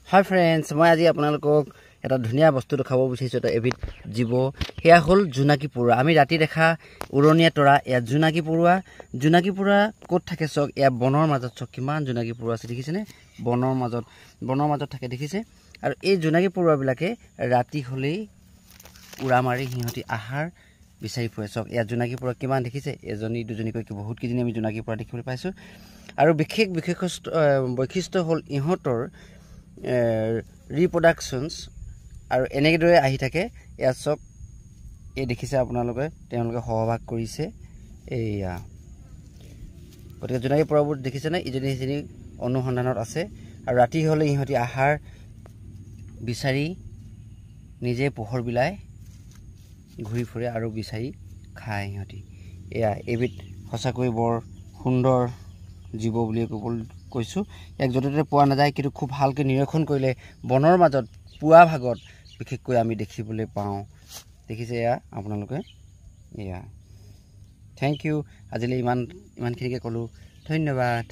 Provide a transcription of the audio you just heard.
হাই friends, মই আজি আপোনালোকক এটা ধুনীয়া বস্তু দেখাব বিচাৰিছোঁ। এটা এবিধ জীৱ, সেয়া হ'ল জোনাকী পৰুৱা। আমি ৰাতি দেখা উৰণীয়া তৰা, এয়া জোনাকী পৰুৱা। জোনাকী পৰুৱা ক'ত থাকে চাওক, এয়া বনৰ মাজত চাওক কিমান জোনাকী পৰুৱা আছে, দেখিছেনে? বনৰ মাজত থাকে, দেখিছে? আৰু এই জোনাকী পৰুৱাবিলাকে ৰাতি হ'লেই উৰা মাৰি সিহঁতি আহাৰ বিচাৰি ফুৰে। চাওক এয়া জোনাকী পৰুৱা কিমান, দেখিছে? এজনী দুজনীকৈ বহুত কেইজনী আমি জোনাকী পৰুৱা দেখিবলৈ পাইছোঁ। আৰু বিশেষ বৈশিষ্ট্য হ'ল ইহঁতৰ ৰিপ্ৰডাকশ্যনছ, আৰু এনেদৰে আহি থাকে। এয়া চাওক, এই দেখিছে আপোনালোকে, তেওঁলোকে সহবাস কৰিছে এয়া। গতিকে জোনাকী পৰুৱাবোৰ দেখিছেনে? ইজনী সিজনী অনুসন্ধানত আছে, আৰু ৰাতি হ'লে ইহঁতি আহাৰ বিচাৰি নিজে পোহৰ বিলাই ঘূৰি ফুৰে আৰু বিচাৰি খায় সিহঁতি। এয়া এবিধ সঁচাকৈ বৰ সুন্দৰ জীৱ বুলিয়ে কৈছোঁ। ইয়াক য'তে ত'তে পোৱা নাযায়, কিন্তু খুব ভালকৈ নিৰীক্ষণ কৰিলে বনৰ মাজত পুৱা ভাগত বিশেষকৈ আমি দেখিবলৈ পাওঁ। দেখিছে এয়া আপোনালোকে? এয়া থেংক ইউ। আজিলৈ ইমানখিনিকে ক'লোঁ। ধন্যবাদ।